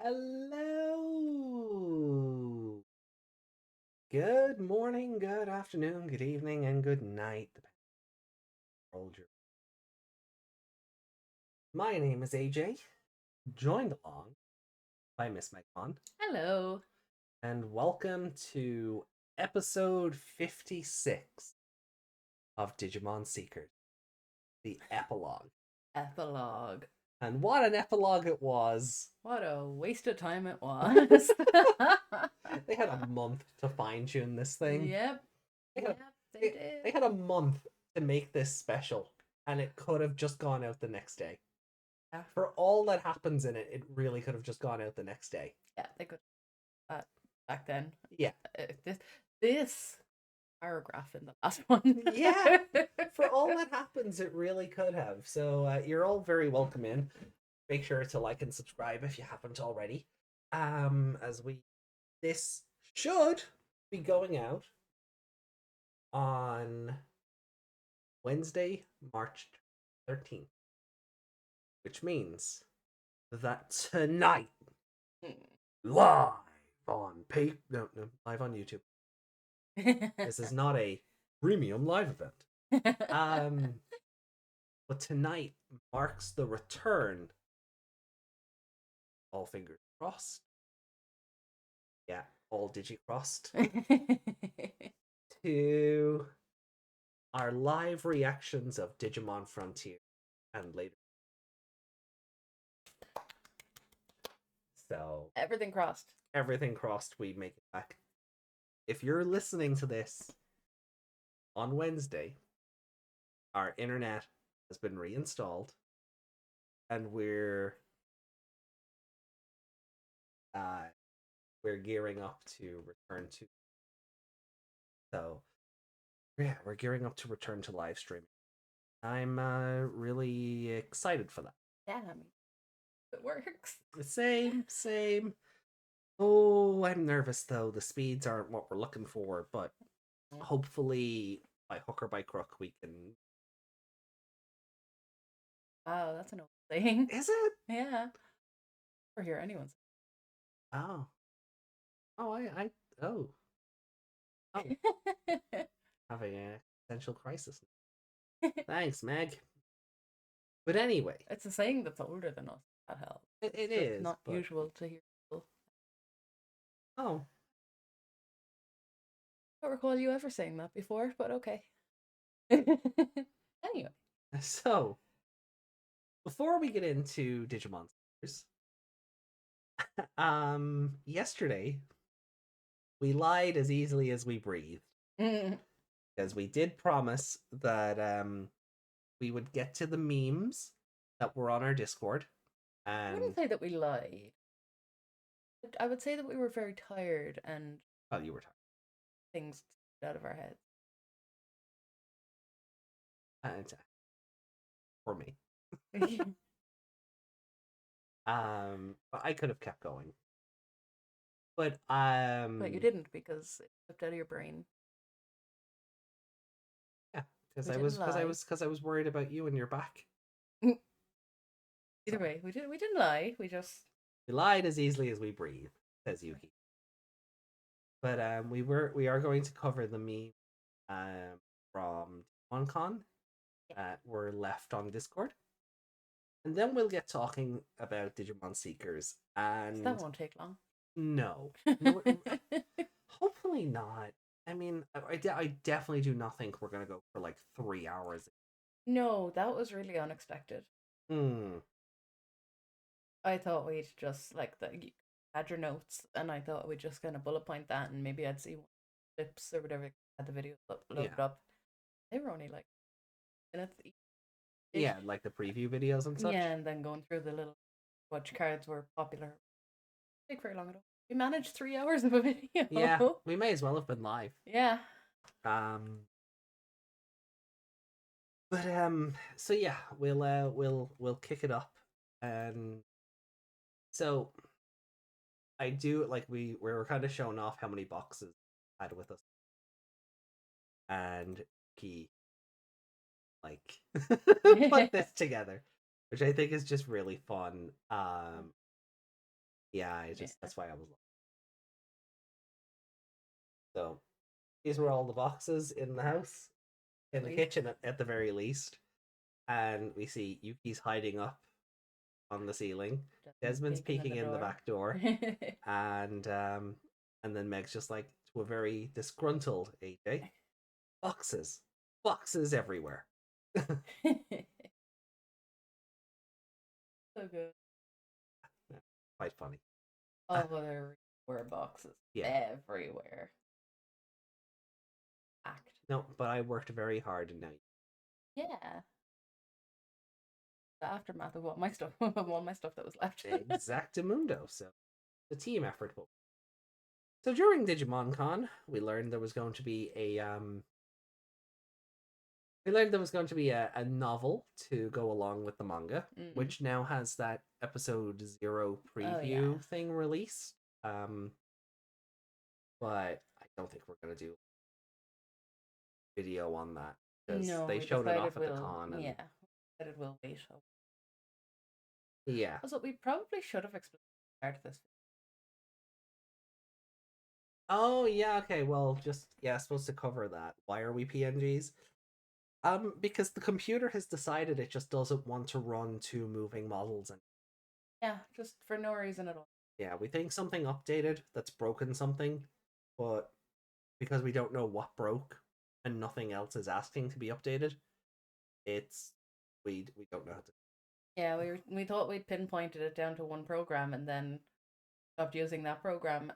Hello. Good morning, good afternoon, good evening, and good night. My name is AJ, joined along by Miss Megcon, Hello. and welcome to episode 56 of Digimon Seekers, the epilogue. Epilogue. And what an epilogue it was! What a waste of time it was. They had a month to fine tune this thing. Yep. They Yep, they, they did. they had a month to make this special, and it could have just gone out the next day. Yeah. For all that happens in it, it really could have just gone out the next day. Yeah, they could. Back then. Yeah. This paragraph in the last one. Yeah. For all that happens, it really could have. So you're all very welcome in. Make sure to like and subscribe if you haven't already. This should be going out on Wednesday, March 13th, which means that tonight, live on live on YouTube. This is not a premium live event. But tonight marks the return, all fingers crossed. Yeah, all digi crossed. To our live reactions of Digimon Frontier and later. So Everything crossed. Everything crossed, we make it back. If you're listening to this on Wednesday, our internet has been reinstalled and we're gearing up to return to. So yeah, we're gearing up to return to live streaming. I'm really excited for that. Yeah, I mean, it works. Same. Oh, I'm nervous though. The speeds aren't what we're looking for, but hopefully by hook or by crook we can. Wow, that's an old thing. Is it? Yeah. Or hear anyone's. Oh. I oh. Having an existential crisis. Thanks, Meg. But anyway, It's a saying that's older than us. That helps. It So is it's not but... usual to hear people. Oh. I don't recall you ever saying that before, but okay. Anyway. So, before we get into Digimon Seekers, yesterday we lied as easily as we breathed. Because we did promise that we would get to the memes that were on our Discord. And I wouldn't say that we lied. I would say that we were very tired and oh, you were tired. Things out of our heads. For me. But I could have kept going. But you didn't because it slipped out of your brain. Yeah, because I was worried about you and your back. Either way, we didn't lie. We lied as easily as we breathe, says Yuki. But we are going to cover the meme from DigimonCon that were left on Discord. And then we'll get talking about Digimon Seekers, and so that won't take long. No, hopefully not. I mean, I definitely do not think we're gonna go for like 3 hours. No, that was really unexpected. I thought we'd just you had your notes, and I thought we'd just kind of bullet point that, and maybe I'd see clips or whatever had the video loaded up. They were only like minutes each. Yeah, like the preview videos and such. Yeah, and then going through the little watch cards were popular. Take very long at all. We managed 3 hours of a video. Yeah, we may as well have been live. Yeah. But so yeah, we'll kick it up, and so I do like we were kind of showing off how many boxes I had with us, and he like put this together, which I think is just really fun. Yeah, Yeah. that's why I was. So these were all the boxes in the house, in the kitchen at the very least, and we see Yuki's hiding up on the ceiling. Desmond's peeking in the back door, and then Meg's just like to a very disgruntled AJ. Boxes, boxes everywhere. So good. Yeah, quite funny. Oh, there were boxes everywhere. Act. No, but I worked very hard and now. Yeah. The aftermath of all my stuff, all my stuff that was left. Exactamundo. So the team effort. So during Digimon Con, we learned there was going to be a novel to go along with the manga, which now has that episode 0 preview thing released. But I don't think we're gonna do video on that because they showed it off at the con. And... yeah, that it will wait. Yeah. Also, we probably should have explained part of this. Oh yeah, okay. Well, just supposed to cover that. Why are we PNGs? Because the computer has decided it just doesn't want to run 2 moving models and yeah, just for no reason at all. Yeah, we think something updated that's broken something, but because we don't know what broke and nothing else is asking to be updated, we don't know how to. Yeah, we thought we'd pinpointed it down to one program and then stopped using that program,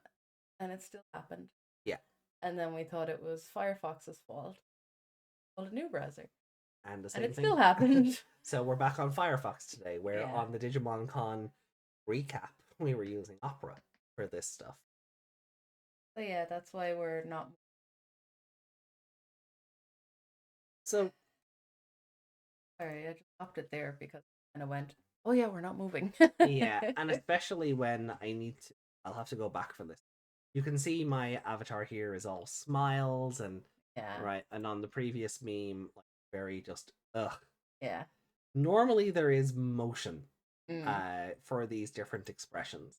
and it still happened. Yeah. And then we thought it was Firefox's fault. Well, a new browser. And the same and it thing still happened. So we're back on Firefox today, where on the Digimon Con recap, we were using Opera for this stuff. So yeah, that's why we're not. So. Sorry, I just stopped it there because I kind of went, oh yeah, we're not moving. Yeah, and especially when I'll have to go back for this. You can see my avatar here is all smiles and right, and on the previous meme, like very just ugh. Yeah. Normally there is motion for these different expressions.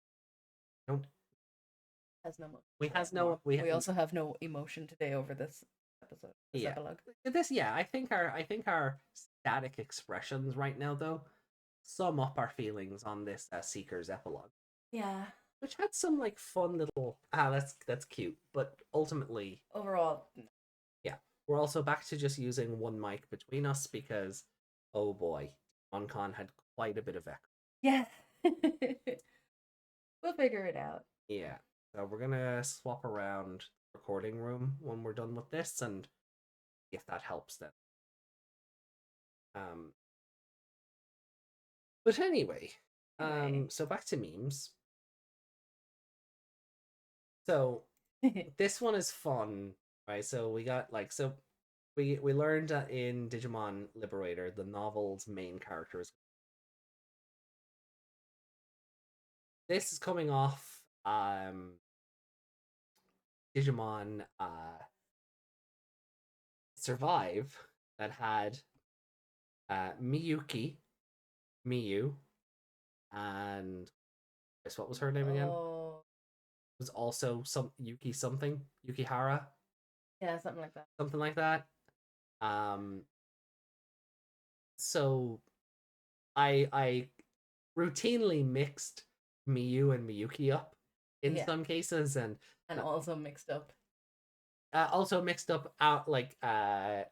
Nope. Has no motion. We also have no emotion today over this episode. This epilogue. I think our static expressions right now though sum up our feelings on this Seeker's epilogue. Yeah. Which had some like fun little that's cute, but ultimately overall yeah, we're also back to just using one mic between us because oh boy, OnCon had quite a bit of echo. Yeah. We'll figure it out. Yeah. So we're gonna swap around the recording room when we're done with this, and if that helps then. But anyway, so back to memes. So this one is fun, right? So we got we learned in Digimon Liberator the novel's main character is. This is coming off Digimon Survive that had Miyuki, Miyu, and guess what was her name again? It was also some Yuki something, Yukihara. Yeah, something like that. Something like that. So I routinely mixed Miyu and Miyuki up in some cases, and also mixed up. Out like our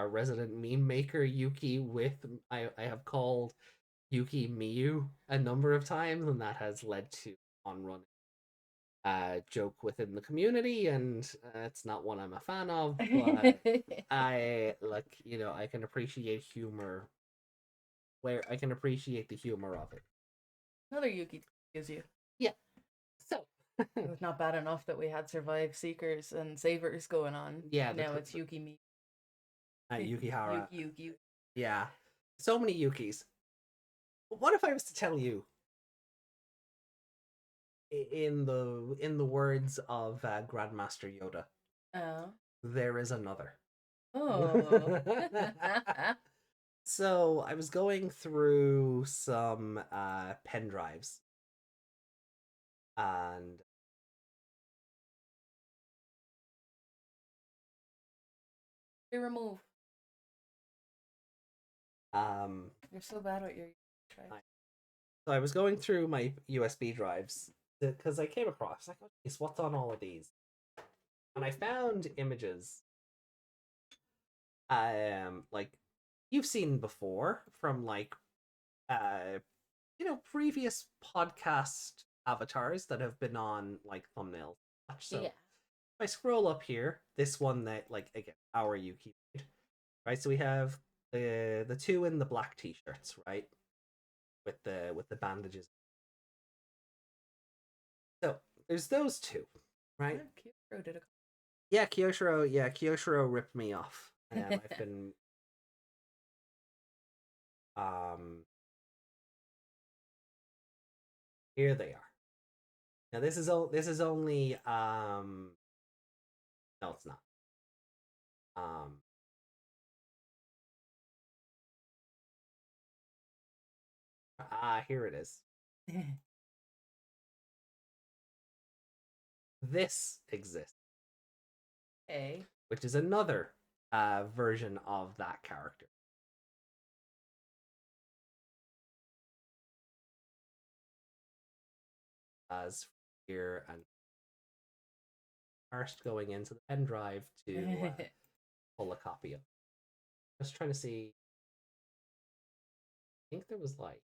resident meme maker Yuki with I have called Yuki Miyu a number of times, and that has led to on-running joke within the community, and it's not one I'm a fan of, but I I can appreciate humor where I can appreciate the humor of it. Another Yuki is you. Yeah. So it was not bad enough that we had Survive Seekers and Savers going on. Yeah. Now it's Yuki me. Yukihara. Yuki. Yeah. So many Yukis. What if I was to tell you in the words of Grandmaster Yoda? Oh. There is another. Oh. So I was going through some pen drives And remove. um, You're so bad at your drives. so I was going through my USB drives because I came across like, oh, geez, what's on all of these? And I found images, like you've seen before from like, previous podcast avatars that have been on like thumbnails. So Yeah. if I scroll up here, this one that like again, our Yuki, right? So we have the two in the black t-shirts, right? With the bandages. So there's those two, right? Kyoshiro did a Yeah, Kyoshiro. Yeah, Kyoshiro ripped me off. I've been um. Here they are. Now this is only no, it's not. Um, Here it is. This exists, A. which is another version of that character. As here and first going into the pen drive to pull a copy of. Just trying to see. I think there was like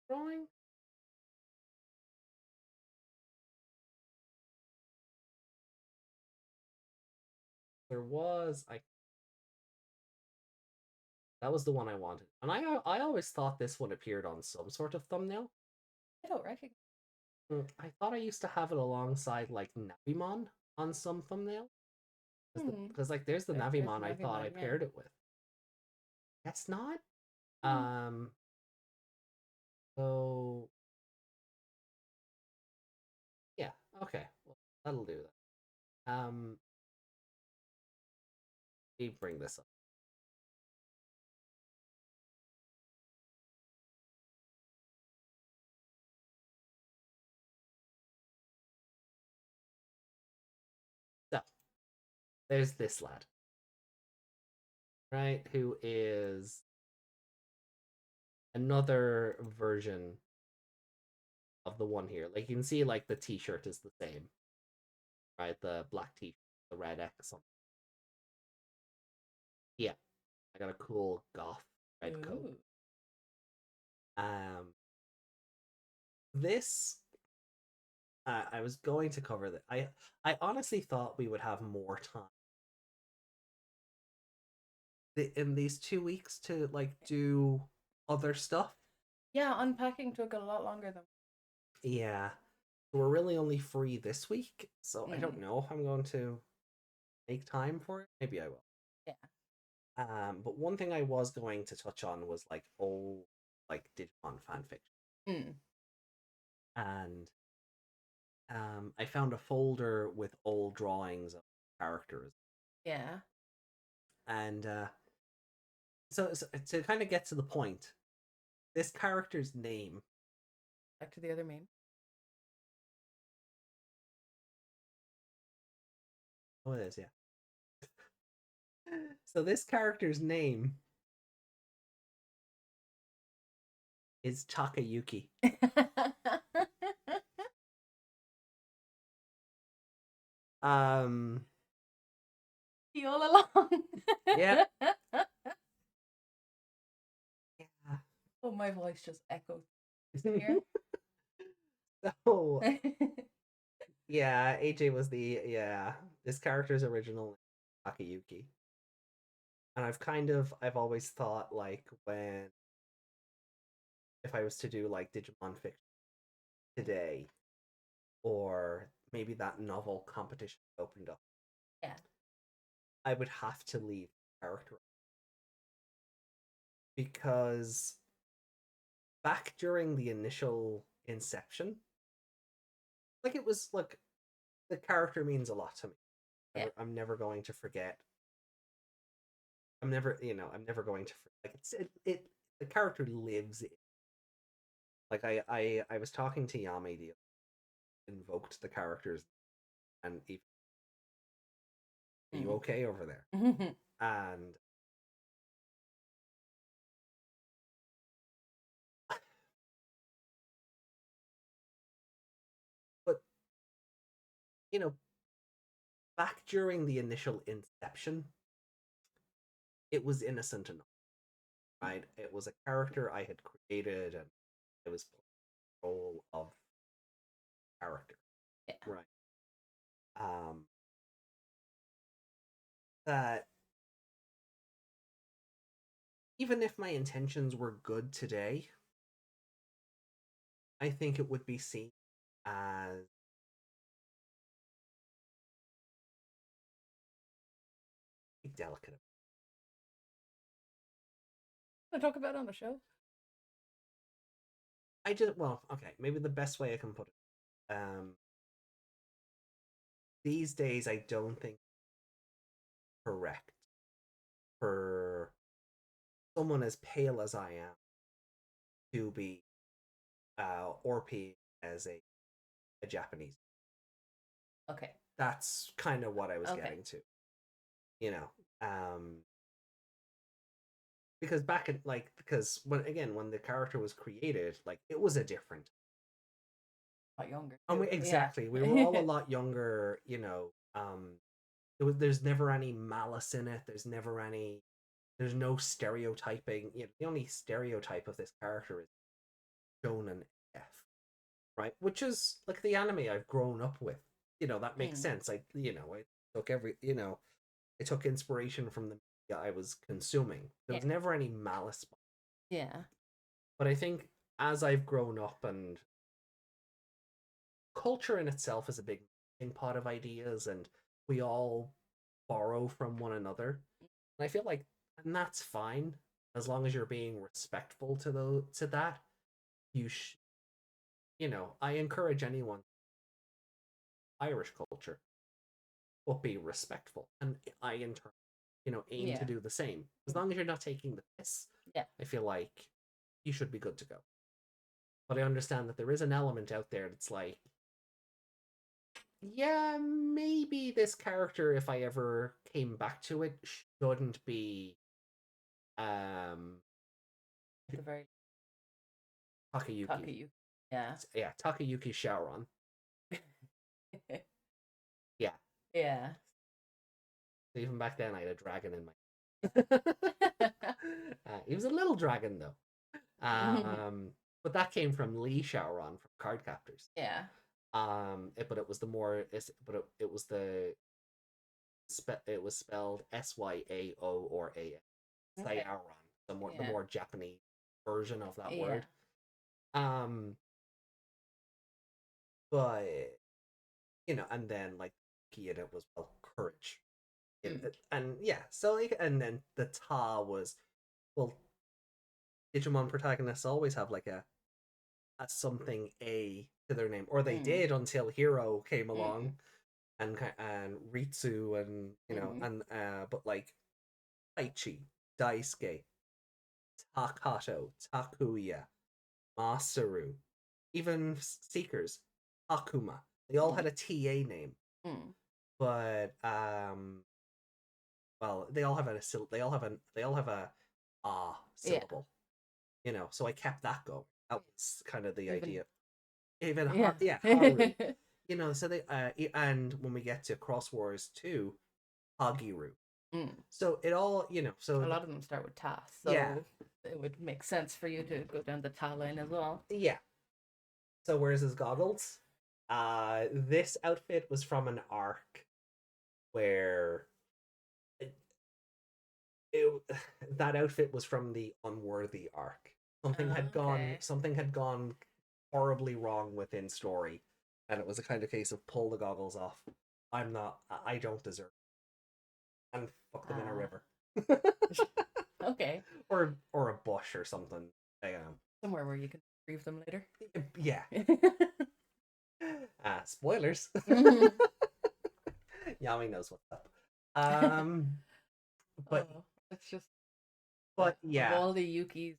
drawing. There was I. That was the one I wanted, and I always thought this one appeared on some sort of thumbnail. I don't recognize. I thought I used to have it alongside like Navimon on some thumbnail. Because like there's the Navimon I thought I paired it with. That's not. Um. So yeah. Okay. Well, that'll do that. Let me bring this up. So there's this lad, right? Who is another version of the one here. Like you can see, like the T-shirt is the same, right? The black T-shirt, the red X on. Yeah, I got a cool goth red coat. Um, this I was going to cover that. I honestly thought we would have more time in these 2 weeks to like do other stuff. Yeah, unpacking took a lot longer than. Yeah, we're really only free this week, so I don't know if I'm going to make time for it. Maybe I will. Yeah. But one thing I was going to touch on was like old like Digimon fanfiction. And I found a folder with old drawings of characters. Yeah. And so to kind of get to the point, this character's name. Back to the other meme. Oh, it is, yeah. So this character's name is Takayuki. You all along. Yeah. Yeah. Oh, my voice just echoed here. So yeah, AJ was this character's original Takayuki. And I've always thought like if I was to do like Digimon fiction today, or maybe that novel competition opened up. Yeah. I would have to leave the character because back during the initial inception, like it was like the character means a lot to me. Yeah. I'm never going to forget. I'm never going to like the character lives in. Like I was talking to Yami the invoked the characters and even, are you okay over there? And but you know, back during the initial inception, it was innocent enough, right? It was a character I had created, and it was playing the role of character, Yeah. right? That even if my intentions were good today, I think it would be seen as delicate. Want to talk about it on the show? I just, well, okay, maybe the best way I can put it. These days, I don't think it's correct for someone as pale as I am to be ORP as a Japanese. Okay. That's kind of what I was Okay. getting to. You know, because back in because when the character was created, like it was a different. A lot younger. Exactly. Yeah. We were all a lot younger, you know. There's never any malice in it. There's no stereotyping. You know, the only stereotype of this character is shonen F, right? Which is like the anime I've grown up with. You know, that makes sense. I took inspiration from the media I was consuming. There was never any malice. Yeah. But I think as I've grown up, and culture in itself is a big pot of ideas, and we all borrow from one another. And I feel like, and that's fine as long as you're being respectful to that. You I encourage anyone Irish culture, but be respectful, and I in turn, aim to do the same. As long as you're not taking the piss, I feel like you should be good to go. But I understand that there is an element out there that's like, yeah, maybe this character, if I ever came back to it, shouldn't be The very Takayuki. Yeah. Yeah, Takayuki Shaoran. Yeah. Yeah. Even back then, I had a dragon in my. He was a little dragon though. But that came from Lee Shaoran from Cardcaptors. Yeah. But it was the more, it was the it was spelled Syao or A. Syaoran, the more Japanese version of that word. But and then like key in it was, well, courage. And yeah, so like, and then the Ta was, well, Digimon protagonists always have like a something A to their name, or they did until Hero came along, and Ritsu, and and but like Taichi, Daisuke, Takato, Takuya, Masaru, even Seekers, Akuma. They all had a TA name, but well, they all have a syllable. So I kept that going. That was kind of the idea. Even Haru. So they and when we get to Cross Wars 2, Hagiru. So it all, so a lot of them start with Ta, so it would make sense for you to go down the Ta line as well. Yeah. So where's his goggles? This outfit was from an arc where that outfit was from the Unworthy arc. Something had gone horribly wrong within story, and it was a kind of case of pull the goggles off. I don't deserve it. And fuck them in a river. Okay. Or a bush or something. Somewhere where you can retrieve them later. Yeah. Spoilers. Yami knows what's up. But it's just. But yeah. Of all the Yukis.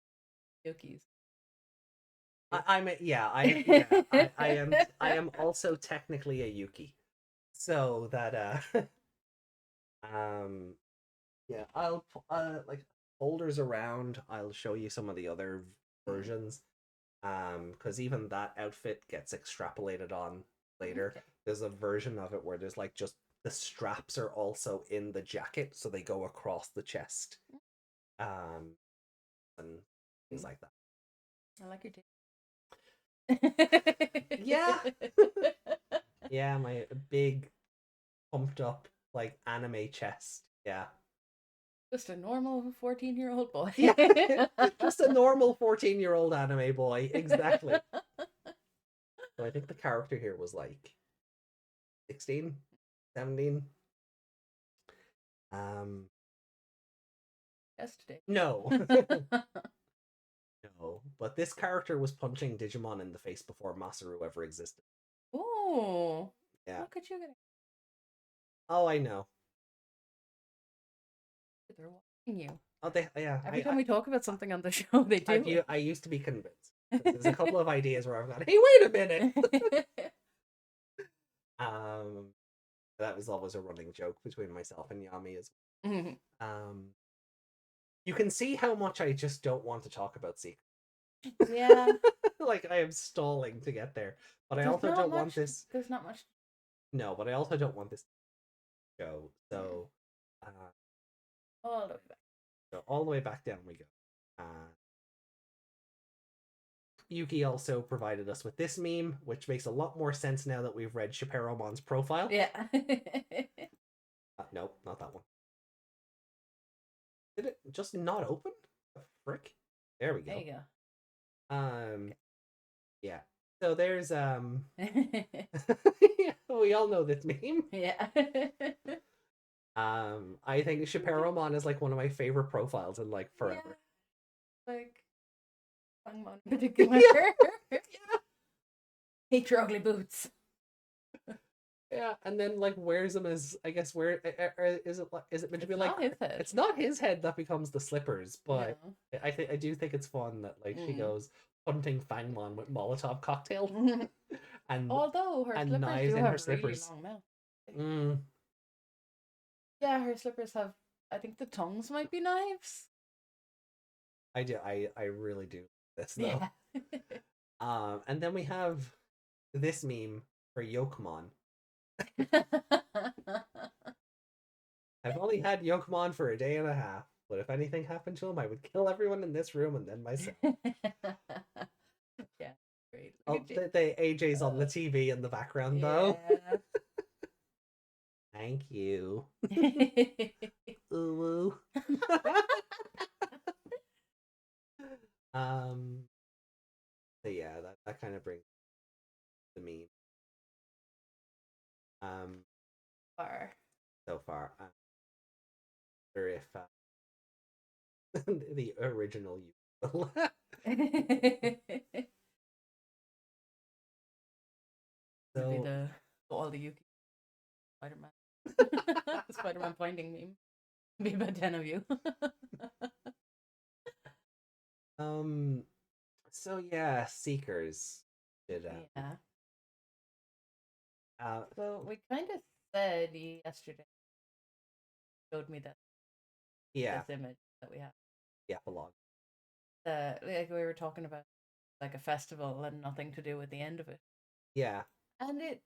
I am also technically a Yuki. So that um yeah, I'll like folders around, I'll show you some of the other versions. Because even that outfit gets extrapolated on later. Okay. There's a version of it where there's like just the straps are also in the jacket, so they go across the chest. And things like that. I like your Yeah. Yeah, my big pumped up like anime chest. Yeah. Just a normal 14-year-old boy. Yeah. Just a normal 14-year-old anime boy. Exactly. So I think the character here was like 16, 17. Yesterday. No. No. But this character was punching Digimon in the face before Masaru ever existed. Oh. Yeah. Look at you. Oh, I know. They're watching you. Oh, they yeah. Every time we talk about something on the show, they do. I used to be convinced. There's a couple of ideas where I've gone, hey, wait a minute. That was always a running joke between myself and Yami as well. You can see how much I just don't want to talk about Secret. Yeah. Like I am stalling to get there. But There's I also don't want this. There's not much. No, but I also don't want this show. So All the way back. So all the way back down we go. Yuki also provided us with this meme, which makes a lot more sense now that we've read Shapiro-mon's profile. Yeah. Nope, not that one. Did it just not open? The frick? There we go. There you go. Yeah. So there's yeah, we all know this meme. Yeah. I think Shapiro-mon is like one of my favorite profiles in like forever. Yeah. Like Bangmon in particular. Yeah. Hate your ugly boots. Yeah, and then like wears them as I guess where is it meant to be like not his head. It's not his head that becomes the slippers, but No. I do think it's fun that like she goes hunting Fangmon with Molotov cocktail, and although her and slippers knives do in have her slippers. Really long mouth. Yeah, her slippers have. I think the tongues might be knives. I do. I really do this though. Yeah. And then we have this meme for Yokomon. I've only had Yokomon for a day and a half, but if anything happened to him, I would kill everyone in this room and then myself. Yeah, great. Oh, the AJ's on the TV in the background though. Thank you. Ooh. So yeah, that kind of brings the meme. So far. Or if the original you. So all the Yuki Spider-Man. Spider-Man finding meme. Be about 10 of you. So yeah, Seekers did yeah. So we kind of said yesterday, showed me that this image that we have. The epilogue. Like we were talking about like a festival and nothing to do with the end of it. Yeah. And it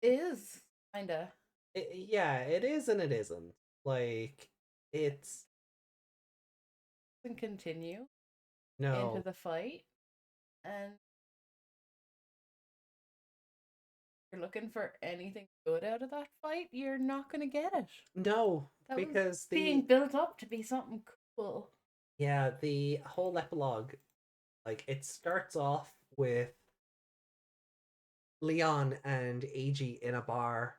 is kind of. Yeah, it is and it isn't. Like it's Can continue into the fight, and you're looking for anything good out of that fight, you're not going to get it. No, because being built up to be something cool. Yeah, the whole epilogue, like it starts off with Leon and AG in a bar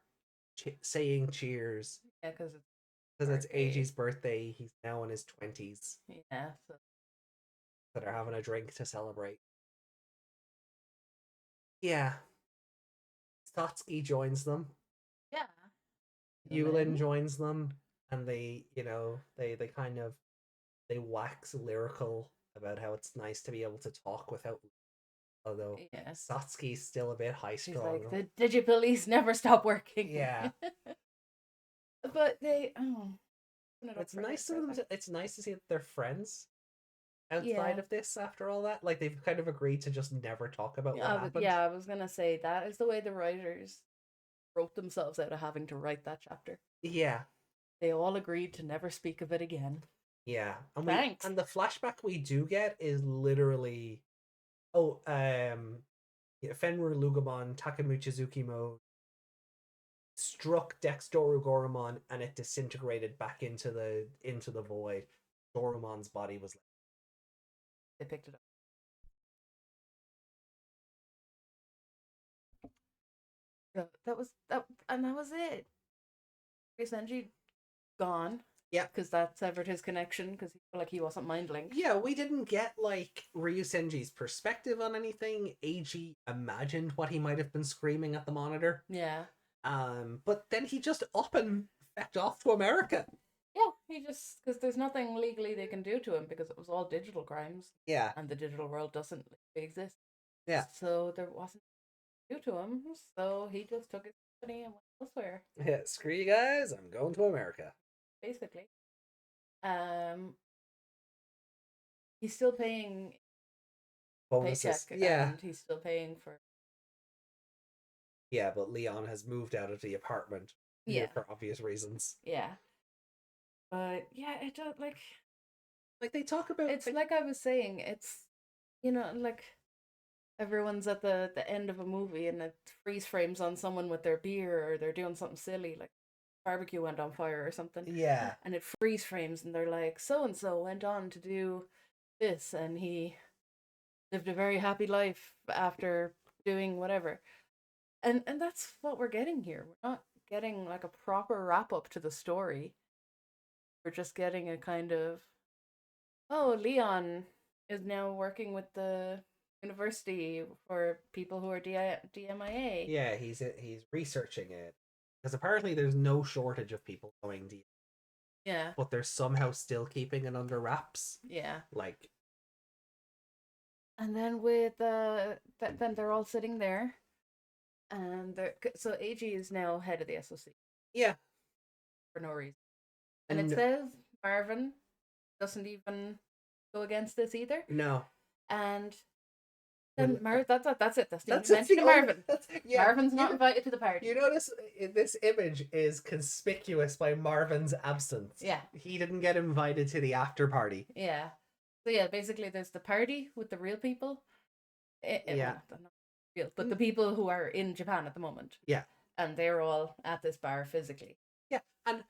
saying cheers. Yeah, because it's AG's birthday. He's now in his 20s. Yeah. So they're having a drink to celebrate. Yeah. Satsuki joins them. Yeah. Yulin joins them, and they kind of they wax lyrical about how it's nice to be able to talk without Although Yeah. Satsuki's still a bit high She's strung. like, the Digipolice never stop working. Yeah. But they It's nice of them. It's nice to see that they're friends outside Yeah. of this after all that. Like they've kind of agreed to just never talk about what happened. Yeah, I was gonna say that is the way the writers wrote themselves out of having to write that chapter. Yeah. They all agreed to never speak of it again. Yeah. And Thanks. and the flashback we do get is literally Fenrir Lugabon Takamuchizuki mode struck Dexdoru Goromon and it disintegrated back into the void. Goromon's body was like They picked it up. That was that, and that was it. Ryusenji gone. Yeah, because that severed his connection because he wasn't mind linked. Yeah, we didn't get like Ryusenji's perspective on anything. AG imagined what he might have been screaming at the monitor. Yeah. But then he just up and fecked off to America. Yeah, he just because there's nothing legally they can do to him because it was all digital crimes. Yeah. And the digital world doesn't exist. Yeah. So there wasn't do to him. So he just took his company and went elsewhere. Yeah, screw you guys, I'm going to America. Basically. He's still paying bonuses. Paycheck, yeah. And he's still paying for. Yeah, but Leon has moved out of the apartment. Yeah. For obvious reasons. Yeah. But yeah, it does like they talk about it's like I was saying, it's like everyone's at the end of a movie and it freeze frames on someone with their beer or they're doing something silly like barbecue went on fire or something. Yeah. And it freeze frames and they're like, so and so went on to do this and he lived a very happy life after doing whatever. And that's what we're getting here. We're not getting like a proper wrap up to the story. We're just getting a kind of, oh, Leon is now working with the university for people who are DMIA. Yeah, he's researching it because apparently there's no shortage of people going DMIA. Yeah, but they're somehow still keeping it under wraps. Yeah, like. And then with then they're all sitting there, and so AG is now head of the SOC. Yeah, for no reason, and it says Marvin doesn't even go against this either. No, and. Then that's it. That's the mention Marvin. Marvin's not invited to the party. You notice this image is conspicuous by Marvin's absence. Yeah. He didn't get invited to the after party. Yeah. So yeah, basically there's the party with the real people. Yeah. Well, not real, but the people who are in Japan at the moment. Yeah. And they're all at this bar physically. Yeah. And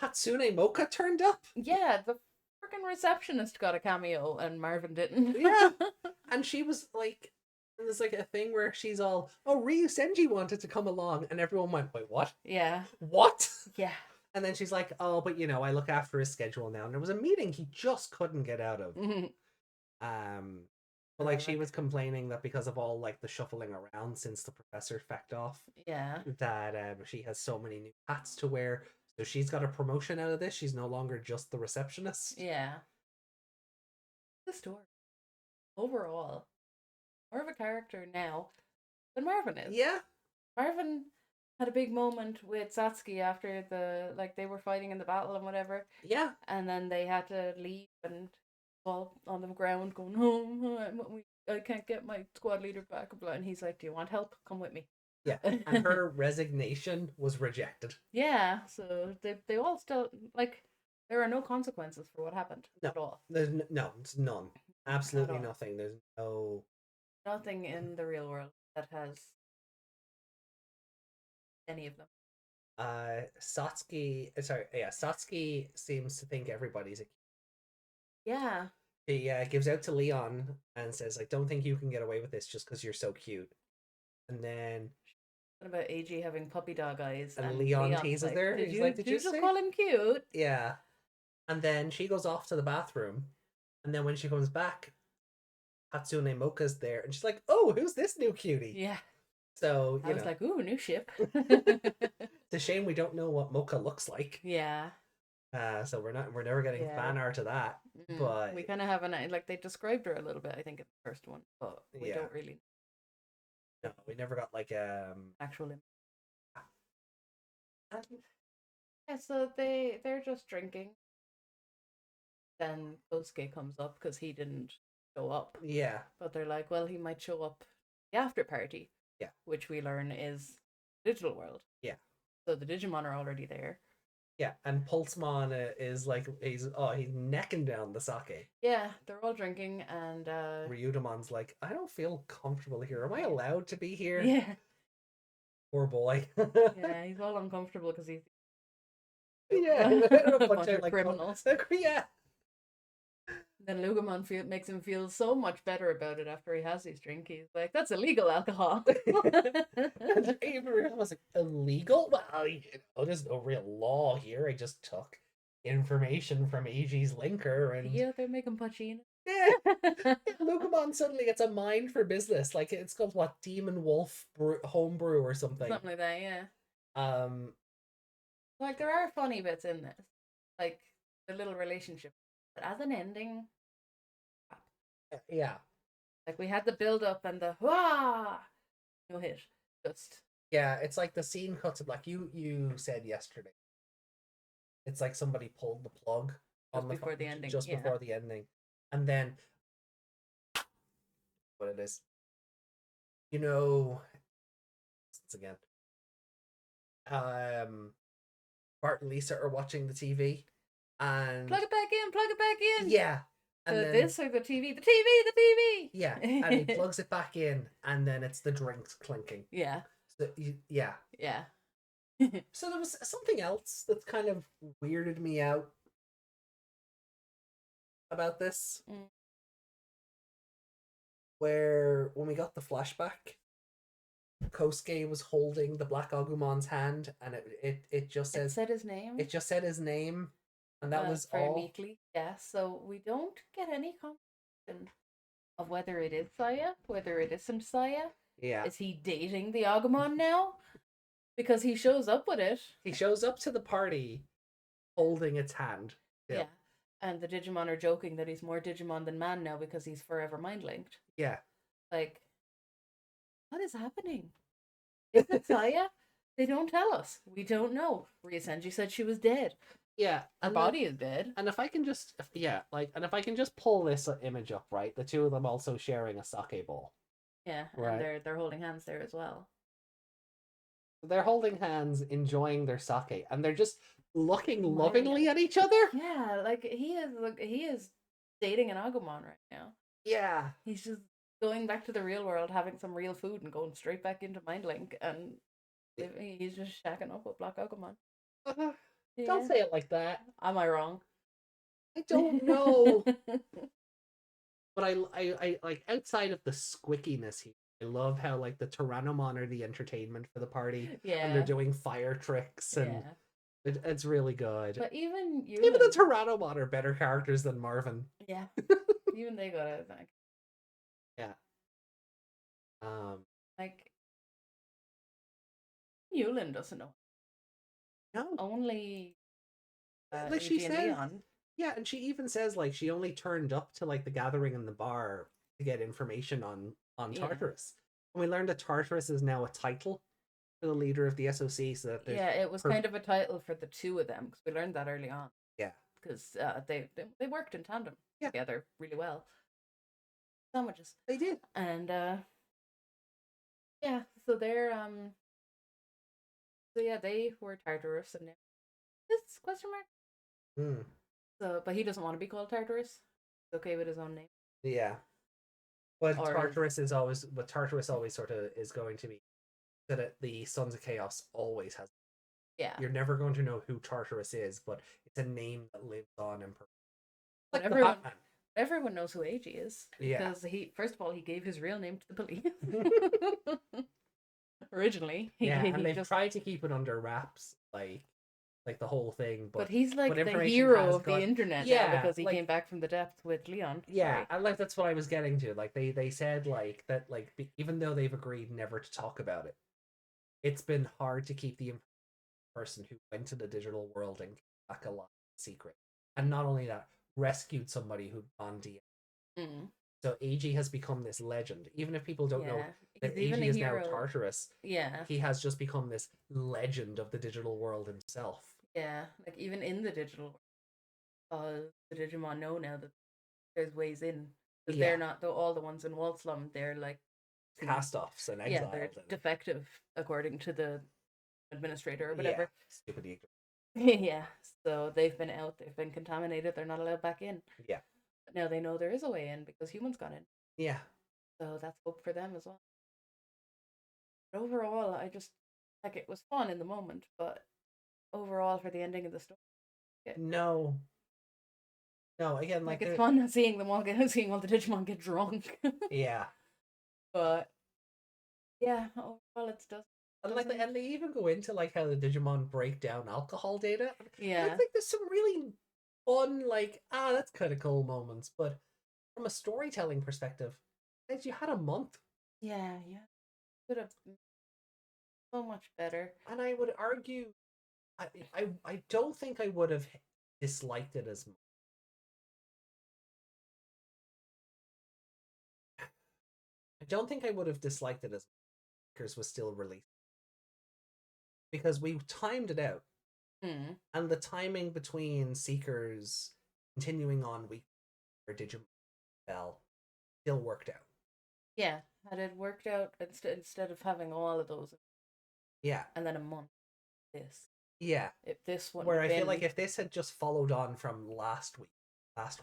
Hatsune Moka turned up. Yeah, the freaking receptionist got a cameo and Marvin didn't. Yeah. And she was like, there's like a thing where she's all, oh, Ryusenji wanted to come along. And everyone went, wait, what? Yeah. What? Yeah. And then she's like, oh, but I look after his schedule now. And there was a meeting he just couldn't get out of. But like she was complaining that because of all like the shuffling around since the professor fecked off. Yeah. That she has so many new hats to wear. So she's got a promotion out of this. She's no longer just the receptionist. Yeah. The story. Overall, more of a character now than Marvin is. Yeah. Marvin had a big moment with Satsuki after they were fighting in the battle and whatever. Yeah. And then they had to leave and fall on the ground going, oh, I can't get my squad leader back. And he's like, do you want help? Come with me. Yeah. And her resignation was rejected. Yeah. So they all still, there are no consequences for what happened at all. There's it's none. Absolutely nothing. There's nothing in the real world that has any of them. Satsuki seems to think everybody's a kid. Yeah. He gives out to Leon and says, like, don't think you can get away with this just because you're so cute. And then what about AG having puppy dog eyes? And Leon teases her. Did you just call him cute? Yeah. And then she goes off to the bathroom. And then when she comes back, Hatsune Moka's there. And she's like, oh, who's this new cutie? Yeah. So, I was like, ooh, new ship. It's a shame we don't know what Moka looks like. Yeah. So we're never getting fan art of that. But we kind of have they described her a little bit, I think, in the first one, but we don't really. No, we never got like actual. um, Yeah, so they're just drinking. Then Kosuke comes up because he didn't show up. yeah. But they're like, well, he might show up the after party. Yeah. Which we learn is digital world. Yeah. So the Digimon are already there. Yeah, and Pulsemon is like he's necking down the sake. Yeah, they're all drinking, and Ryudamon's like, I don't feel comfortable here. Am I allowed to be here? Yeah. Poor boy. Yeah, he's all uncomfortable because he's yeah, a bunch of like criminals. Yeah. Then Lugomon makes him feel so much better about it after he has his drink. He's like, "That's illegal alcohol." And Avery was like, illegal? Well, there's no real law here. I just took information from AG's linker and yeah, they're making pochino. Yeah, Lugomon suddenly gets a mind for business. Like it's called what, Demon Wolf Homebrew or something. Something like that, yeah. Like there are funny bits in this, like the little relationship, but as an ending, yeah, like we had the build up and the wah, no hit, just yeah. It's like the scene cuts of like you said yesterday. It's like somebody pulled the plug just before the ending, before the ending, and then what it is, once again, Bart and Lisa are watching the TV, and plug it back in. Yeah. And then, this or the TV. Yeah, and he plugs it back in, and then it's the drinks clinking. Yeah. So, yeah. Yeah. So there was something else that's kind of weirded me out about this. Where when we got the flashback, Kosuke was holding the Black Agumon's hand, and it just says... It said his name? It just said his name, and that was very all. meekly, yeah. So we don't get any confirmation of whether it is Saya, whether it isn't Saya. Yeah. Is he dating the Agumon now? Because he shows up with it. He shows up to the party holding its hand. Yeah. And the Digimon are joking that he's more Digimon than man now because he's forever mind linked. Yeah. Like, what is happening? Is it Saya? They don't tell us. We don't know. Ryosenji said she was dead. Yeah, her body is dead. And if I can just, pull this image up, right? The two of them also sharing a sake bowl. Yeah, right. And they're holding hands there as well. They're holding hands, enjoying their sake, and they're just looking lovingly at each other. Yeah, like he is dating an Agumon right now. Yeah, he's just going back to the real world, having some real food, and going straight back into Mindlink, and he's just shacking up with Black Agumon. Yeah. Don't say it like that. Am I wrong? I don't know. But I like, outside of the squickiness here, I love how like the Tyrannomon are the entertainment for the party. Yeah. And they're doing fire tricks, and it's really good. But even the Tyrannomon are better characters than Marvin. Yeah. Even they got it back. Yeah. Like Yulin doesn't know. No. Only like she says, Leon. Yeah, and she even says like she only turned up to like the gathering in the bar to get information on Tartarus. And we learned that Tartarus is now a title for the leader of the SOC, so that it was kind of a title for the two of them, because we learned that early on. Yeah. Because they worked in tandem together really well. Sandwiches. They did. And so they're they were Tartarus, and this question mark. So, but he doesn't want to be called Tartarus. He's okay with his own name. Yeah. But Tartarus is always what Tartarus always sort of is going to be, that the Sons of Chaos always has. Yeah. You're never going to know who Tartarus is, but it's a name that lives on in person. But everyone knows who AG is. Yeah. Because first of all, he gave his real name to the police. Originally. And they've tried to keep it under wraps, like the whole thing. But he's like the hero of the internet now, because he came back from the depths with Leon. Yeah, and like that's what I was getting to. Like they said like that, like even though they've agreed never to talk about it, it's been hard to keep the person who went to the digital world and came back alive secret. And not only that, rescued somebody who'd gone DM. So AG has become this legend. Even if people don't know he's that even AG a is now hero. Tartarus, Yeah, he has just become this legend of the digital world himself. yeah. Like even in the digital, the Digimon know now that there's ways in because Yeah, they're not all the ones in Wall Slum. They're like, cast-offs and yeah, they're exiled and defective according to the administrator or yeah, whatever. stupid. Yeah, so they've been out. They've been contaminated. They're not allowed back in. Yeah, But now they know there is a way in because humans got in. yeah. So that's hope for them as well. But overall, I just like it was fun in the moment, but overall for the ending of the story, No, no. Again, like like it's there. fun seeing them all get seeing all the Digimon get drunk. Yeah, But yeah, overall it does. and like Doesn't. and they even go into like how the Digimon break down alcohol data. And I Yeah, think there's some really fun, like that's kind of cool moments. But from a storytelling perspective, guys, you had a month, yeah, yeah. Could have been so much better. and I would argue, I don't think I would have disliked it as much. I don't think I would have disliked it as much was still released because we timed it out, and the timing between Seekers continuing on week or Digimon Bell still worked out. Yeah, had it worked out instead of having all of those Yeah, and then a month this. yeah. If this one Where I feel like been if this had just followed on from last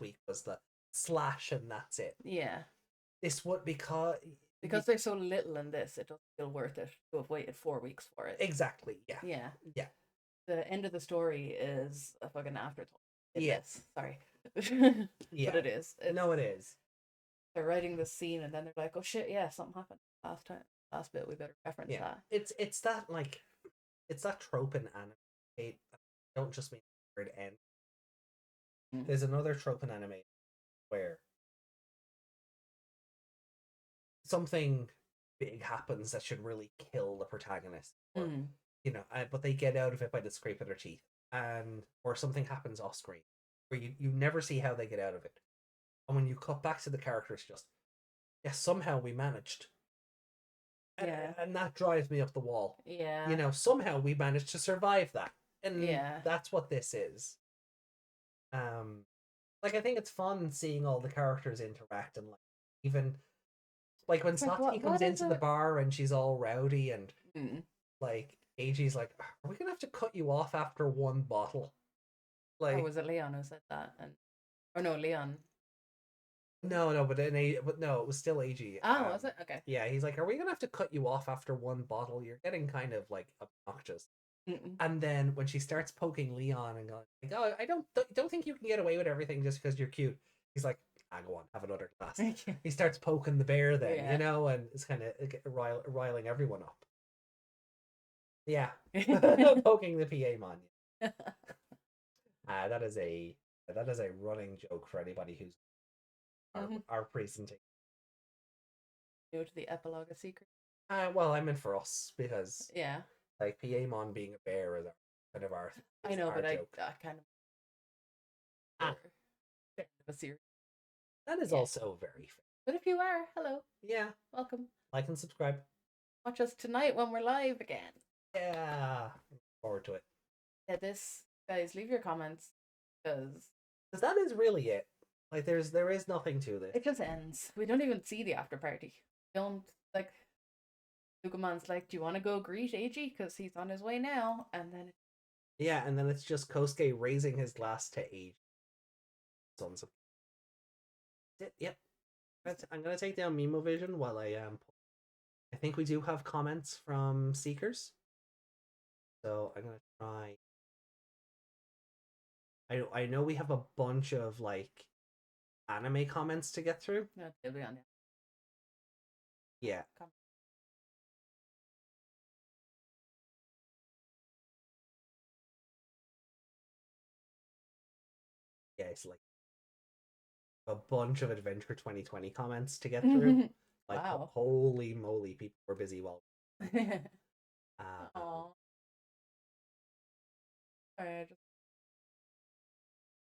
week was the slash and that's it. yeah. This would Because there's so little in this, it doesn't feel worth it to have waited 4 weeks for it. exactly, yeah. Yeah. Yeah. The end of the story is a fucking afterthought in Yeah. this. Sorry. Yeah. But it is. No, it is. They're writing this scene and then they're like, oh shit, yeah, something happened last time. Last bit, we better reference that. It's that like it's that trope in anime. I don't just mean the word end. There's another trope in anime where something big happens that should really kill the protagonist, or but they get out of it by the scrape of their teeth, and or something happens off screen where you never see how they get out of it, and when you cut back to the characters, just somehow we managed. And that drives me up the wall. Yeah. Somehow we managed to survive that, and Yeah. that's what this is. Like I think it's fun seeing all the characters interact, and like even like when Satsuki comes into the bar and she's all rowdy and like AG's like, are we gonna have to cut you off after one bottle? Like, or was it Leon who said that? Or no, Leon. no, but no, it was still AG. Oh, was it? Okay. Yeah, he's like, are we gonna have to cut you off after one bottle? You're getting kind of like obnoxious. And then when she starts poking Leon and going like, oh, I don't think you can get away with everything just because you're cute. He's like, go on, have another glass. He starts poking the bear then, and it's kind of riling everyone up. Yeah, poking the PA man. That is a running joke for anybody who's our presentation. New to the epilogue of Secret. Well, I meant for us because yeah, like PA being a bear is kind of our. I know, our but joke. I kind of a series. That is also very fair. But if you are, hello. Yeah. Welcome. Like and subscribe. Watch us tonight when we're live again. Yeah. Look forward to it. Yeah, guys, leave your comments because that is really it. Like there is nothing to this. It just ends. We don't even see the after party. We don't like Sugamon's like, do you want to go greet AG? Because he's on his way now. And then and then it's just Kosuke raising his glass to AG. Yep. I'm gonna take down Mimo-vision while I I think we do have comments from Seekers. So I'm gonna try. I know we have a bunch of like anime comments to get through. No, they'll be on there. Yeah. Yeah, it's like a bunch of Adventure 2020 comments to get through. Like, wow. Holy moly, people were busy while.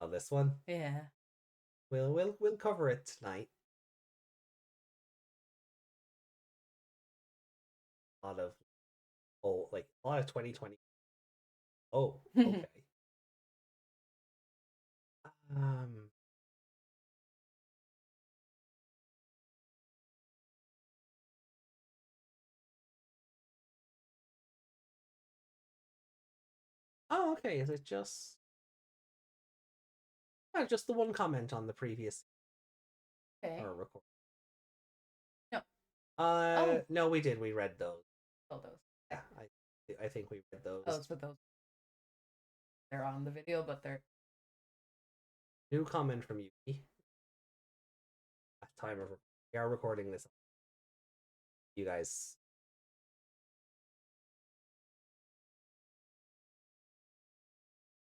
Oh, this one. Yeah. We'll cover it tonight. a lot of like a lot of 2020. Oh, okay. Um, oh, okay. Is it just the one comment on the previous Okay. or record? No. Oh. No, we did. We read those. All those. Yeah, I think we read those. Oh, it's with those. They're on the video, but they're New comment from Yuki. At time of we are recording this. You guys.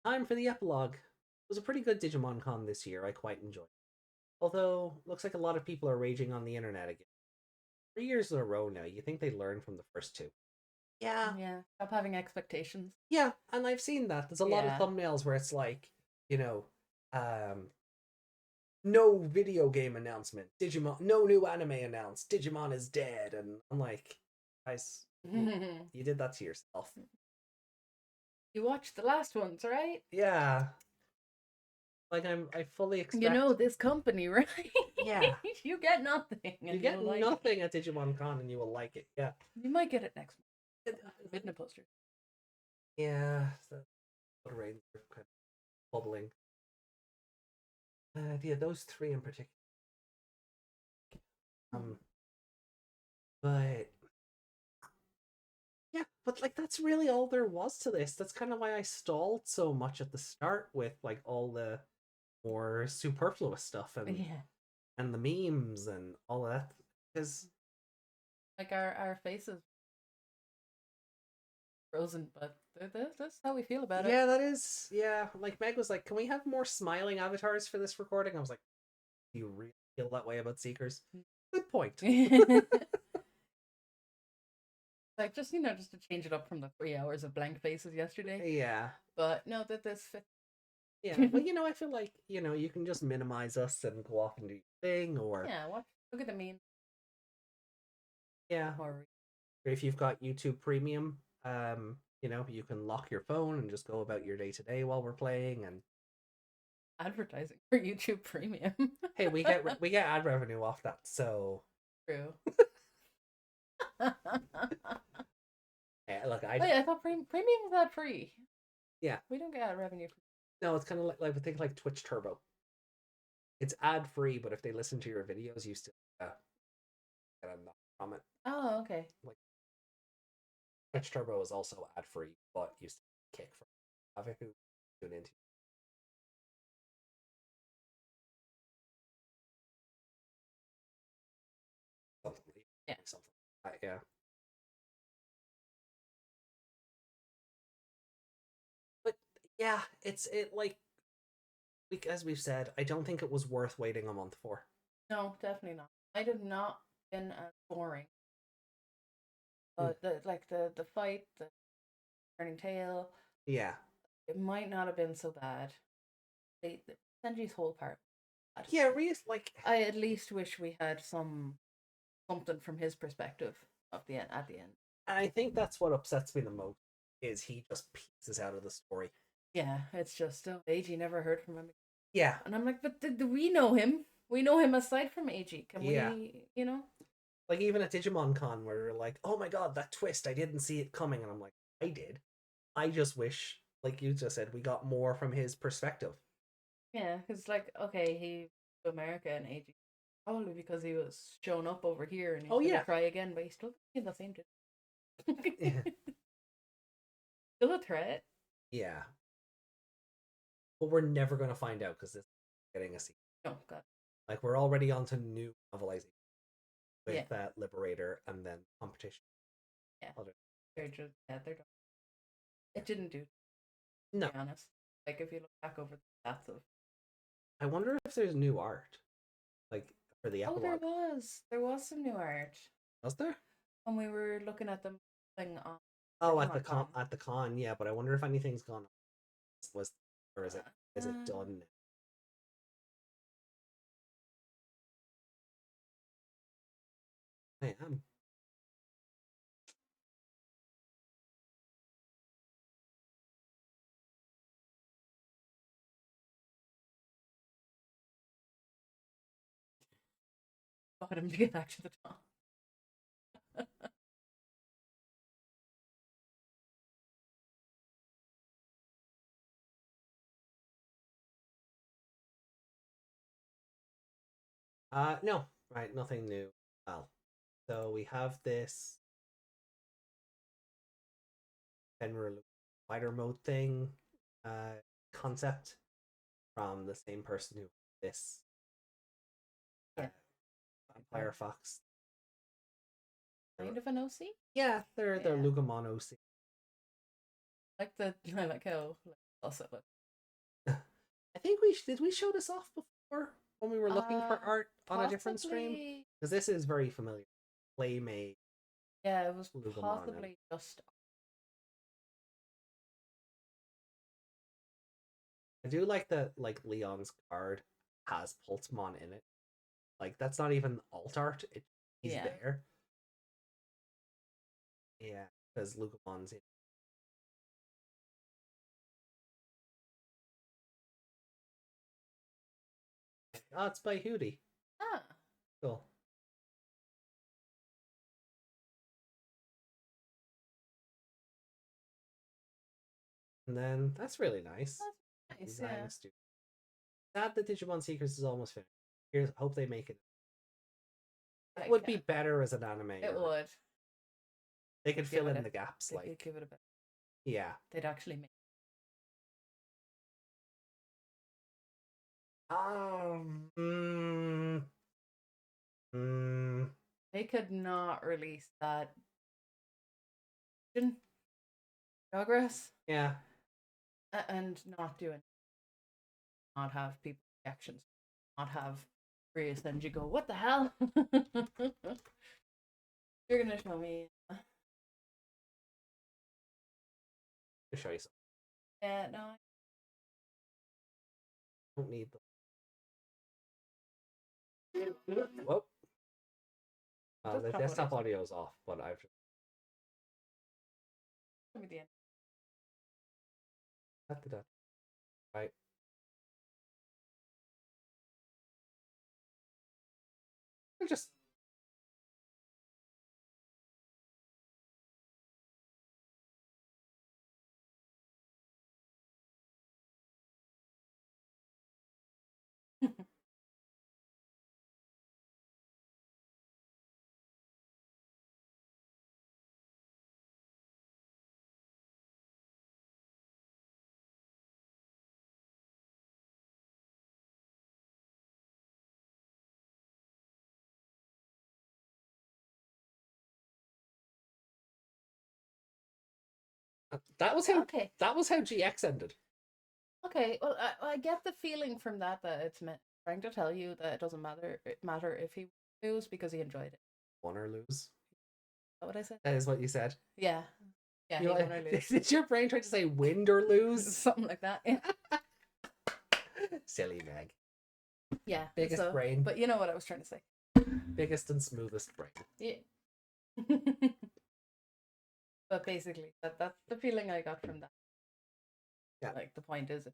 Time for the epilogue. It was a pretty good Digimon Con this year. I quite enjoyed. Although, looks like a lot of people are raging on the internet again. 3 years in a row now. You think they learned from the first two? Yeah. Yeah. Stop having expectations. Yeah, and I've seen that. There's a lot of thumbnails where it's like, no video game announcement. Digimon, no new anime announced. Digimon is dead, and I'm like, guys, you did that to yourself. You watched the last ones, right? Yeah. Like I fully expect. You know this company, right? Yeah. You get nothing. You get nothing at Digimon Con, and you will like it. Yeah. You might get it next month. Midna poster. Yeah. The rains are kind of bubbling. Yeah, those three in particular. But yeah, but like that's really all there was to this. That's kind of why I stalled so much at the start with like all the more superfluous stuff and the memes and all of that, because like our faces frozen, but that's how we feel about it. Yeah, that is. Yeah, like Meg was like, "Can we have more smiling avatars for this recording?" I was like, "Do you really feel that way about Seekers?" Good point. Like just to change it up from the 3 hours of blank faces yesterday. Yeah, but no, this fits. Yeah, well, I feel like you can just minimize us and go off and do your thing, or look at the meme. Yeah, or if you've got YouTube Premium, you can lock your phone and just go about your day to day while we're playing. And advertising for YouTube Premium. Hey, we get ad revenue off that, so true. Yeah, look, I thought premium was ad free. Yeah, we don't get ad revenue. No, it's kind of like think like Twitch Turbo. It's ad free, but if they listen to your videos, you still get a knock from it. Oh, okay. Like Twitch Turbo is also ad free, but you still kick from traffic who tune into. Something like that, yeah. But yeah, as we've said, I don't think it was worth waiting a month for. No, definitely not. Might have not been as boring. But the fight, the turning tail. Yeah. It might not have been so bad. Senji's whole part. Yeah, I at least wish we had something from his perspective at the end. And I think that's what upsets me the most is he just pieces out of the story. Yeah, it's just Eiji never heard from him. Yeah, and I'm like, but do we know him? We know him aside from Eiji. Can we, Like even at Digimon Con, where we're like, "Oh my god, that twist! I didn't see it coming," and I'm like, "I did." I just wish, like you just said, we got more from his perspective. Yeah, because okay, he to America and Eiji. Probably because he was shown up over here and he's gonna try again, but he's still in the same yeah. Still a threat. Yeah. But we're never gonna find out because this is getting a sequel. Oh god. Like we're already on to new novelization with that Liberator and then competition. Yeah. They're just they're done. It didn't do. No. To be honest. Like if you look back over the stats of I wonder if there's new art. Like for the epilogue. Oh, there was some new art. Was there? When we were looking at them thing on at the con, yeah, but I wonder if anything's gone or is it done? I am. bottom to get back to the top. No, right, nothing new. Well, so we have this general fighter mode thing concept from the same person who this Vampire Fox. Kind of an OC? Yeah, they're Lugomon OC. I like how also look. I think did we show this off before when we were looking for art on a different stream? Because this is very familiar. Playmate. Yeah, it was Lugomon possibly just. I do like that. Like Leon's card has Pulsemon in it. Like that's not even alt art. He's there. Yeah, because Lugomon's in. Oh, it's by Hootie. Ah. Cool. And then that's really nice. That's nice, yeah. Sad that Digimon Secrets is almost finished. Here's hope they make it. It would be better as an anime. It would. They could fill in the gaps. They could give it a bit. Yeah. They'd actually make. They could not release that progress. Yeah. And not do it. Not have people reactions. Not have Prius and you go, what the hell? You're gonna show me. I'll show you something. Yeah, no. I don't need them. Whoop. The desktop audio is off, but I've just. Let me the end. Right. I just. That was how. Okay. That was how GX ended. Okay, well, I get the feeling from that it's trying to tell you that it doesn't matter if he lose because he enjoyed it. Won or lose. Is that what I said? That is what you said. Yeah. Yeah, he won or lose. Did your brain try to say win or lose? Something like that. Yeah. Silly Meg. Yeah. Biggest brain. But you know what I was trying to say. Biggest and smoothest brain. Yeah. But basically, that's the feeling I got from that. Yeah. Like the point is, the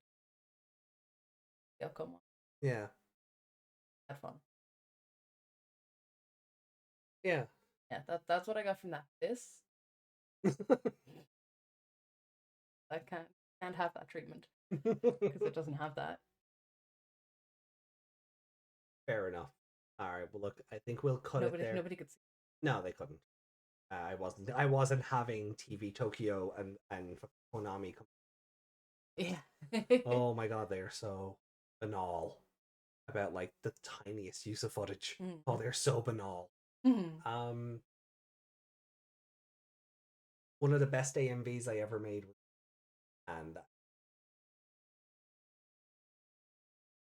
outcome. Yeah. Have fun. Yeah. Yeah, that's what I got from that. This. I can't have that treatment because it doesn't have that. Fair enough. All right. Well, look, I think we'll cut it there. Nobody could see. No, they couldn't. I wasn't having TV Tokyo and Konami. Yeah. Oh my god, they are so banal about like the tiniest use of footage. Oh, they're so banal. One of the best AMVs I ever made, and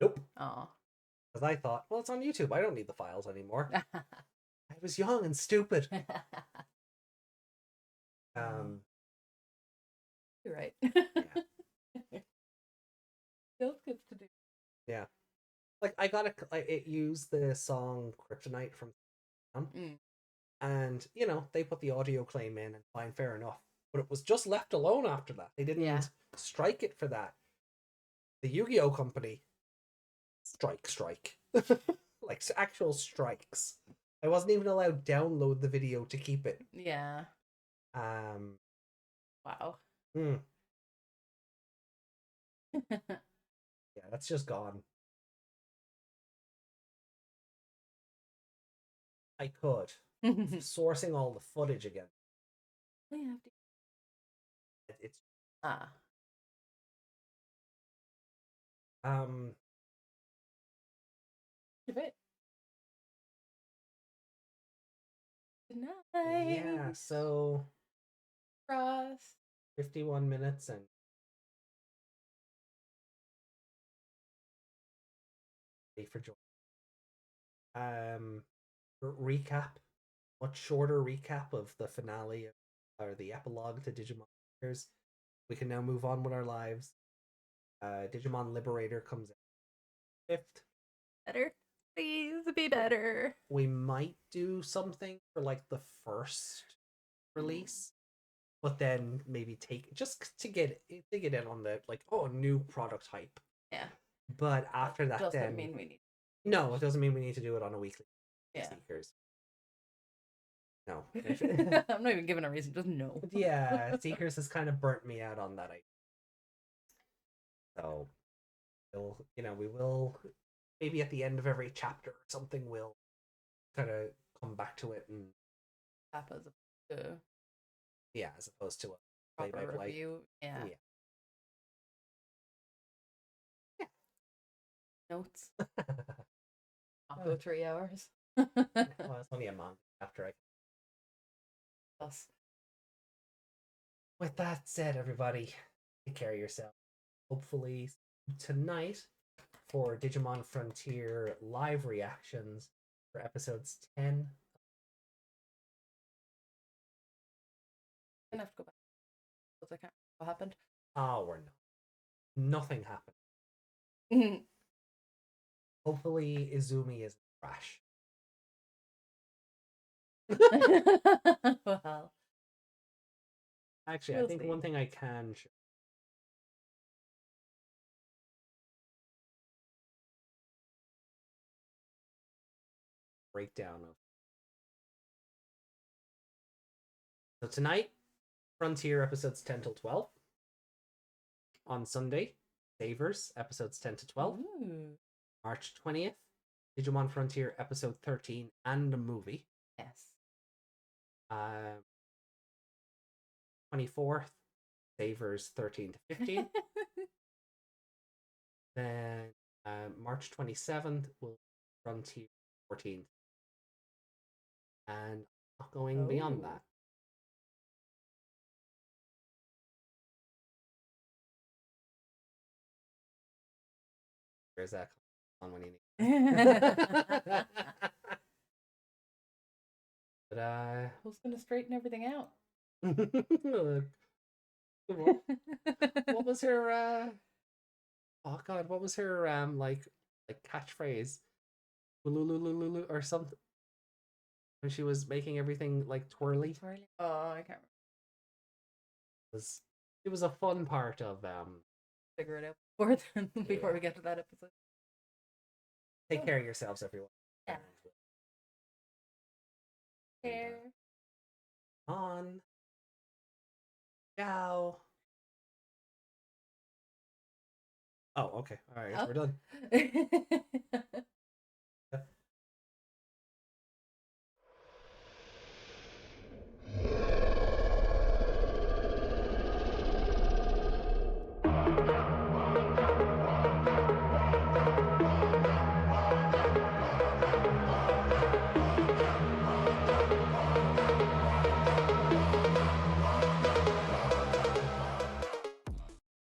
nope. Oh. Because I thought, well, it's on YouTube. I don't need the files anymore. I was young and stupid. You're right. Yeah. Still good to do. Yeah. Like I got it used the song Kryptonite from and you know, they put the audio claim in and fine, fair enough. But it was just left alone after that. They didn't strike it for that. The Yu-Gi-Oh company strike. Like actual strikes. I wasn't even allowed to download the video to keep it. Yeah. Um. Wow. Yeah, that's just gone. I could. Sourcing all the footage again. We have to. It's Ah. A bit. Yeah, Nice. so Cross. 51 minutes and for joy. Recap, much shorter recap of the finale or the epilogue to Digimon. We can now move on with our lives. Digimon Liberator comes out 5th. Better. Please be better. We might do something for like the first release, but then maybe take just to get in on the like new product hype. Yeah. But after that, doesn't then mean we need. No, it doesn't mean we need to do it on a weekly. Yeah. Seekers. No. I'm not even giving a reason. Just no. Yeah, Seekers has kind of burnt me out on that idea. So, we will maybe at the end of every chapter or something, we'll kind of come back to it and as opposed to a play-by-play review. Yeah. Notes. I'll go 3 hours. Well, it's only a month after I. Plus. With that said, everybody, take care of yourself. Hopefully tonight for Digimon Frontier live reactions for episodes 10. I'm gonna have to go back because I can't remember what happened. Oh, we're not. Nothing happened. Hopefully Izumi is trash. Well, actually, I think one thing I can show. Breakdown of. So tonight, Frontier episodes 10 till 12. On Sunday, Savers episodes 10 to 12. Ooh. March 20th, Digimon Frontier episode 13 and a movie. Yes. 24th, Savers 13 to 15. Then March 27th will Frontier 14th. And not going beyond that. There's that on when you need. But who's gonna straighten everything out? What was her oh god, what was her like catchphrase? Or something. When she was making everything like twirly. Oh, I can't remember. It was a fun part of figure it out before we get to that episode. Take care of yourselves, everyone. Yeah. Care. On. Ciao. Oh, okay. All right, we're done.